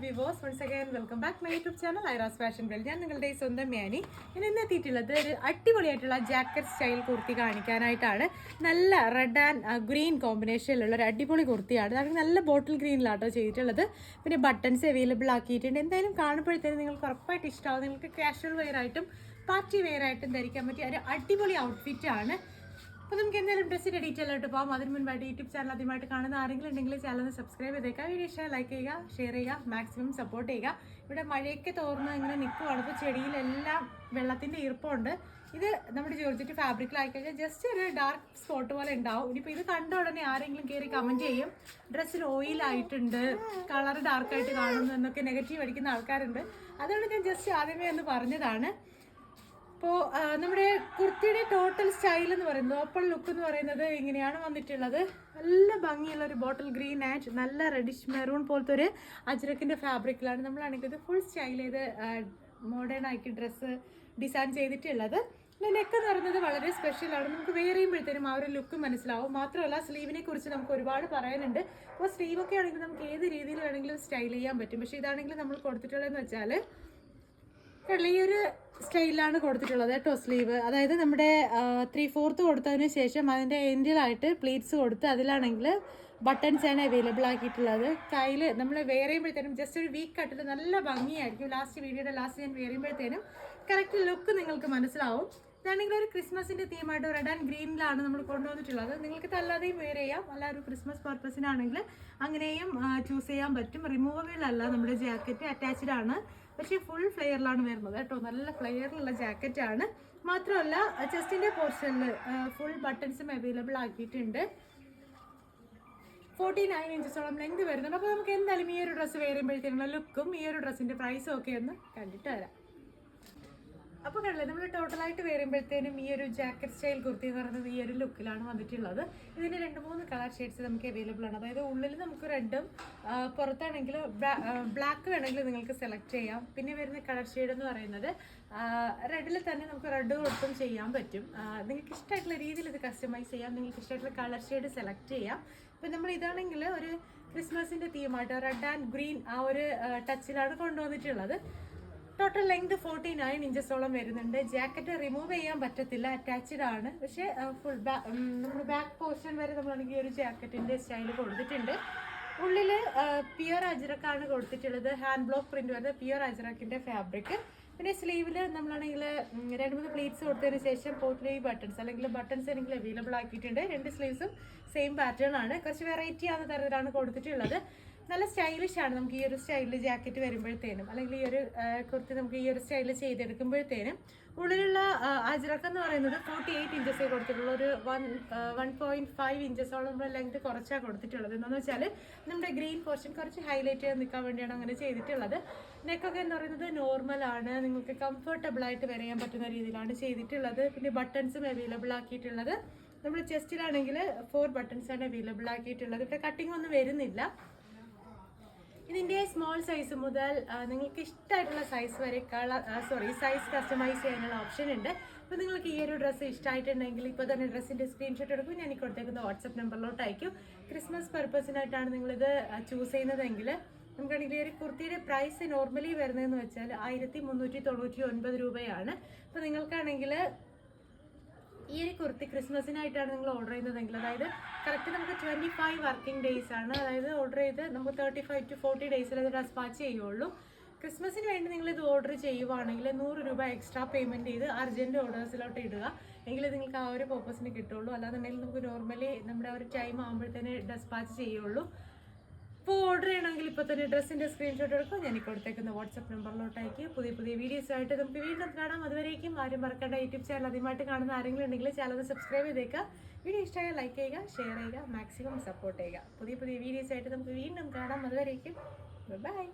വിവോസ് once again welcome back my YouTube channel Aira's fashion world. ഞാൻ നിങ്ങളുടെ സ്വന്തം മ്യാനി. ഞാൻ ഇന്ന് എത്തിയിട്ടുള്ളത് ഒരു അടിപൊളിയായിട്ടുള്ള ജാക്കറ്റ് സ്റ്റൈൽ കുർത്തി കാണിക്കാനായിട്ടാണ്. നല്ല റെഡ് ആൻഡ് ഗ്രീൻ കോമ്പിനേഷനിലുള്ള ഒരു അടിപൊളി കുർത്തിയാണ്. അത് നല്ല ബോട്ടിൽ ഗ്രീനിലാട്ടോ ചെയ്തിട്ടുള്ളത്. പിന്നെ ബട്ടൺസ് അവൈലബിൾ ആക്കിയിട്ടുണ്ട്. എന്തായാലും കാണുമ്പോഴത്തേനും നിങ്ങൾക്ക് ഉറപ്പായിട്ട് ഇഷ്ടമാവും. നിങ്ങൾക്ക് കാഷ്വൽ വെയർ ആയിട്ടും പാർട്ടി വെയർ ആയിട്ടും ധരിക്കാൻ പറ്റിയ ഒരു അടിപൊളി ഔട്ട്ഫിറ്റ് ആണ്. അപ്പോൾ നമുക്ക് എന്തായാലും ഡ്രസ്സിൻ്റെ ഡീറ്റെയിൽ ആയിട്ട് പോകാം. അതിന് മുൻപായിട്ട് യൂട്യൂബ് ചാനൽ ആദ്യമായിട്ട് കാണുന്ന ആരെങ്കിലും ഉണ്ടെങ്കിൽ ചാനൽ സബ്സ്ക്രൈബ് ചെയ്തേക്കുക. വീഡിയോ ഇഷ്ടമായി ലൈക്ക് ചെയ്യുക, ഷെയർ ചെയ്യുക, മാക്സിമം സപ്പോർട്ട് ചെയ്യുക. ഇവിടെ മഴയൊക്കെ തോർന്ന് ഇങ്ങനെ നിൽക്കുവാണ്. ഇപ്പോൾ ചെടിയിലെല്ലാം വെള്ളത്തിൻ്റെ ഈർപ്പമുണ്ട്. ഇത് നമ്മുടെ ജോർജറ്റ് ഫാബ്രിക്കിലായി കഴിഞ്ഞാൽ ജസ്റ്റ് ഒരു ഡാർക്ക് സ്പോട്ട് പോലെ ഉണ്ടാവും. ഇനിയിപ്പോൾ ഇത് കണ്ട ഉടനെ ആരെങ്കിലും കയറി കമൻറ്റ് ചെയ്യും ഡ്രസ്സിൽ ഓയിലായിട്ടുണ്ട്, കളർ ഡാർക്കായിട്ട് കാണുന്നു എന്നൊക്കെ നെഗറ്റീവ് അടിക്കുന്ന ആൾക്കാരുണ്ട്. അതുകൊണ്ട് ഞാൻ ജസ്റ്റ് ആദ്യമേ ഒന്ന് പറഞ്ഞതാണ്. അപ്പോൾ നമ്മുടെ കുർത്തിയുടെ ടോട്ടൽ സ്റ്റൈൽ എന്ന് പറയുന്നത്, ഓപ്പൺ ലുക്ക് എന്ന് പറയുന്നത് ഇങ്ങനെയാണ് വന്നിട്ടുള്ളത്. നല്ല ഭംഗിയുള്ള ഒരു ബോട്ടിൽ ഗ്രീൻ ആൻഡ് നല്ല റെഡിഷ് മെറൂൺ പോലത്തെ ഒരു അജ്രക്കിൻ്റെ ഫാബ്രിക്കിലാണ് നമ്മളാണെങ്കിൽ ഇത് ഫുൾ സ്റ്റൈൽ ചെയ്ത് മോഡേൺ ആക്കി ഡ്രസ്സ് ഡിസൈൻ ചെയ്തിട്ടുള്ളത്. പിന്നെ നെക്ക് എന്ന് പറയുന്നത് വളരെ സ്പെഷ്യലാണ്. നമുക്ക് വെയർ ചെയ്യുമ്പോഴത്തേനും ആ ഒരു ലുക്ക് മനസ്സിലാവും. മാത്രമല്ല സ്ലീവിനെ കുറിച്ച് നമുക്ക് ഒരുപാട് പറയാനുണ്ട്. അപ്പോൾ സ്ലീവൊക്കെ ആണെങ്കിൽ നമുക്ക് ഏത് രീതിയിൽ വേണമെങ്കിലും സ്റ്റൈൽ ചെയ്യാൻ പറ്റും. പക്ഷേ ഇതാണെങ്കിൽ നമ്മൾ കൊടുത്തിട്ടുള്ളതെന്ന് വെച്ചാൽ ഈ ഒരു സ്റ്റൈലിലാണ് കൊടുത്തിട്ടുള്ളത് കേട്ടോ. സ്ലീവ് അതായത് നമ്മുടെ 3/4 കൊടുത്തതിന് ശേഷം അതിൻ്റെ എൻഡിലായിട്ട് പ്ലീറ്റ്സ് കൊടുത്ത് അതിലാണെങ്കിൽ ബട്ടൺസ് ആണ് അവൈലബിൾ ആക്കിയിട്ടുള്ളത്. കയ്യിൽ നമ്മൾ വെയർ ചെയ്യുമ്പോഴത്തേനും ജസ്റ്റ് ഒരു വീക്ക് കട്ടിൽ നല്ല ഭംഗിയായിരിക്കും. വീഡിയോയുടെ ലാസ്റ്റ് ഞാൻ വെയർ ചെയ്യുമ്പോഴത്തേനും കറക്റ്റ് ലുക്ക് നിങ്ങൾക്ക് മനസ്സിലാവും. ഇതാണെങ്കിൽ ഒരു ക്രിസ്മസിൻ്റെ തീമായിട്ട് റെഡ് ആൻഡ് ഗ്രീനിലാണ് നമ്മൾ കൊണ്ടുവന്നിട്ടുള്ളത്. നിങ്ങൾക്ക് അല്ലാതെയും വെയർ ചെയ്യാം. അല്ല ഒരു ക്രിസ്മസ് പർപ്പസിനാണെങ്കിൽ അങ്ങനെയും ചൂസ് ചെയ്യാൻ പറ്റും. റിമൂവബിൾ അല്ല നമ്മുടെ ജാക്കറ്റ്, അറ്റാച്ച്ഡ് ആണ്. പക്ഷേ ഫുൾ ഫ്ലെയറിലാണ് വരുന്നത് കേട്ടോ. നല്ല ഫ്ലെയറിലുള്ള ജാക്കറ്റാണ്. മാത്രമല്ല ചെസ്റ്റിൻ്റെ പോർഷനിൽ ഫുൾ ബട്ടൺസും അവൈലബിൾ ആക്കിയിട്ടുണ്ട്. 49 ഇഞ്ചസോളം ലെങ്ത് വരുന്നുണ്ട്. അപ്പോൾ നമുക്ക് എന്തായാലും ഈ ഒരു ഡ്രസ്സ് വെയർ ചെയ്യുമ്പോഴത്തേനുള്ള ലുക്കും ഈ ഒരു ഡ്രസ്സിൻ്റെ പ്രൈസും ഒക്കെ ഒന്ന് കണ്ടിട്ട് വരാം. അപ്പോൾ കണ്ടില്ലേ, നമ്മൾ ടോട്ടലായിട്ട് വരുമ്പോഴത്തേനും ഈ ഒരു ജാക്കറ്റ് സ്റ്റൈൽ കുർത്തി എന്ന് പറയുന്നത് ഈ ഒരു ലുക്കിലാണ് വന്നിട്ടുള്ളത്. ഇതിൻ്റെ 2-3 കളർ ഷെയ്ഡ്സ് നമുക്ക് അവൈലബിൾ ആണ്. അതായത് ഉള്ളിൽ നമുക്ക് റെഡും പുറത്താണെങ്കിൽ ബ്ലാക്ക് വേണമെങ്കിൽ നിങ്ങൾക്ക് സെലക്ട് ചെയ്യാം. പിന്നെ വരുന്ന കളർ ഷെയ്ഡ് എന്ന് പറയുന്നത് റെഡിൽ തന്നെ നമുക്ക് റെഡ് കൊടുത്തും ചെയ്യാൻ പറ്റും. നിങ്ങൾക്ക് ഇഷ്ടമായിട്ടുള്ള രീതിയിൽ ഇത് കസ്റ്റമൈസ് ചെയ്യാം. നിങ്ങൾക്ക് ഇഷ്ടമായിട്ടുള്ള കളർ ഷെയ്ഡ് സെലക്ട് ചെയ്യാം. ഇപ്പം നമ്മൾ ഇതാണെങ്കിൽ ഒരു ക്രിസ്മസിൻ്റെ തീമായിട്ട് റെഡ് ആൻഡ് ഗ്രീൻ ആ ഒരു ടച്ചിലാണ് കൊണ്ടുവന്നിട്ടുള്ളത്. ടോട്ടൽ ലെങ്ത് 49 ഇഞ്ചസോളം വരുന്നുണ്ട്. ജാക്കറ്റ് റിമൂവ് ചെയ്യാൻ പറ്റത്തില്ല, അറ്റാച്ച്ഡ് ആണ്. പക്ഷേ ഫുൾ നമ്മുടെ ബാക്ക് പോർഷൻ വരെ നമ്മളാണെങ്കിൽ ഒരു ജാക്കറ്റിൻ്റെ സ്റ്റൈൽ കൊടുത്തിട്ടുണ്ട്. ഉള്ളിൽ പ്യുർ അജ്രക്കാണ് കൊടുത്തിട്ടുള്ളത്. ഹാൻഡ് ബ്ലോക്ക് പ്രിന്റ് വരുന്നത് പ്യുർ അജ്രക്കിൻ്റെ ഫാബ്രിക്. പിന്നെ സ്ലീവിൽ നമ്മളാണെങ്കിൽ 2-3 പ്ലീറ്റ്സ് കൊടുത്തതിന് ശേഷം പോർട്ട്ലി ബട്ടൺസ് അല്ലെങ്കിൽ ബട്ടൺസ് ആണെങ്കിൽ അവൈലബിൾ ആക്കിയിട്ടുണ്ട്. 2 സ്ലീവ്സും സെയിം പാറ്റേൺ ആണ്. കുറച്ച് വെറൈറ്റി ആവുന്ന തരത്തിലാണ് കൊടുത്തിട്ടുള്ളത്. നല്ല സ്റ്റൈലിഷ് ആണ്. നമുക്ക് ഈ ഒരു സ്റ്റൈലിൽ ജാക്കറ്റ് വരുമ്പോഴത്തേനും അല്ലെങ്കിൽ ഈ ഒരു കുർത്തി നമുക്ക് ഈ ഒരു സ്റ്റൈലിൽ ചെയ്തെടുക്കുമ്പോഴത്തേനും ഉള്ളിലുള്ള അജ്രക്ക് എന്ന് പറയുന്നത് 48 ഇഞ്ചസേ കൊടുത്തിട്ടുള്ള ഒരു 1.5 ഇഞ്ചസോളം നമ്മൾ ലെങ്ത് കുറച്ചാണ് കൊടുത്തിട്ടുള്ളത്. എന്താണെന്ന് വെച്ചാൽ നമ്മുടെ ഗ്രീൻ പോർഷൻ കുറച്ച് ഹൈലൈറ്റ് ചെയ്ത് നിൽക്കാൻ വേണ്ടിയാണ് അങ്ങനെ ചെയ്തിട്ടുള്ളത്. നെക്കൊക്കെ എന്ന് പറയുന്നത് നോർമലാണ്. നിങ്ങൾക്ക് കംഫർട്ടബിൾ ആയിട്ട് വെയർ ചെയ്യാൻ പറ്റുന്ന രീതിയിലാണ് ചെയ്തിട്ടുള്ളത്. പിന്നെ ബട്ടൺസും അവൈലബിൾ ആക്കിയിട്ടുള്ളത്. നമ്മൾ ചെസ്റ്റിലാണെങ്കിൽ 4 ബട്ടൺസ് ആണ് അവൈലബിൾ ആക്കിയിട്ടുള്ളത്. ഇവിടെ കട്ടിംഗ് ഒന്നും വരുന്നില്ല. ഇതിൻ്റെ സ്മോൾ സൈസ് മുതൽ നിങ്ങൾക്ക് ഇഷ്ടമായിട്ടുള്ള സൈസ് വരെ സൈസ് കസ്റ്റമൈസ് ചെയ്യാനുള്ള ഓപ്ഷൻ ഉണ്ട്. അപ്പോൾ നിങ്ങൾക്ക് ഈ ഒരു ഡ്രസ്സ് ഇഷ്ടമായിട്ടുണ്ടെങ്കിൽ ഇപ്പോൾ തന്നെ ഡ്രസ്സിൻ്റെ സ്ക്രീൻഷോട്ട് എടുക്കും. ഞാൻ ഈ കൊടുത്തേക്കുന്ന വാട്സപ്പ് നമ്പറിലോട്ട് അയക്കും. ക്രിസ്മസ് പർപ്പസിനായിട്ടാണ് നിങ്ങളിത് ചൂസ് ചെയ്യുന്നതെങ്കിൽ നമുക്കാണെങ്കിൽ ഈ ഒരു കുർത്തിയുടെ പ്രൈസ് നോർമലി വരുന്നതെന്ന് വെച്ചാൽ 1399 രൂപയാണ്. അപ്പോൾ നിങ്ങൾക്കാണെങ്കിൽ ഈ ഒരു കുർത്തി ക്രിസ്മസിനായിട്ടാണ് നിങ്ങൾ ഓർഡർ ചെയ്യുന്നതെങ്കിൽ, അതായത് കറക്റ്റ് നമുക്ക് 25 വർക്കിംഗ് ഡേയ്സ് ആണ്. അതായത് ഓർഡർ ചെയ്ത് നമുക്ക് 35 to 40 ഡേയ്സിൽ അത് ഡെസ്പാച്ച് ചെയ്യുള്ളൂ. ക്രിസ്മസിന് വേണ്ടി നിങ്ങളിത് ഓർഡർ ചെയ്യുവാണെങ്കിൽ 100 രൂപ എക്സ്ട്രാ പേയ്മെൻറ്റ് ചെയ്ത് അർജൻറ്റ് ഓർഡേഴ്സിലോട്ട് ഇടുക. എങ്കിൽ നിങ്ങൾക്ക് ആ ഒരു പർപ്പസിന് കിട്ടുള്ളൂ. അല്ലാന്നുണ്ടെങ്കിൽ നമുക്ക് നോർമലി നമ്മുടെ ആ ഒരു ടൈം ആകുമ്പോഴത്തേന് ഡെസ്പാച്ച് ചെയ്യുള്ളൂ. ഇപ്പോൾ ഓർഡർ ചെയ്യണമെങ്കിൽ ഇപ്പോൾ തന്നെ ഡ്രസ്സിൻ്റെ സ്ക്രീൻഷോട്ട് എടുക്കും. ഞാൻ ഈ കൊടുത്തേക്കുന്ന വാട്സപ്പ് നമ്പറിലോട്ടേക്ക് പുതിയ വീഡിയോസായിട്ട് നമുക്ക് വീണ്ടും കാണാം. അതുവരേക്കും ആരും മറക്കേണ്ട യൂട്യൂബ് ചാനൽ ആദ്യമായിട്ട് കാണുന്ന ആരെങ്കിലും ഉണ്ടെങ്കിൽ ചാനൽ സബ്സ്ക്രൈബ് ചെയ്തേക്കുക. വീഡിയോ ഇഷ്ടമായ ലൈക്ക് ചെയ്യുക, ഷെയർ ചെയ്യുക, മാക്സിമം സപ്പോർട്ട് ചെയ്യുക. പുതിയ വീഡിയോസായിട്ട് നമുക്ക് വീണ്ടും കാണാം. അതുവരേക്കും ബൈ.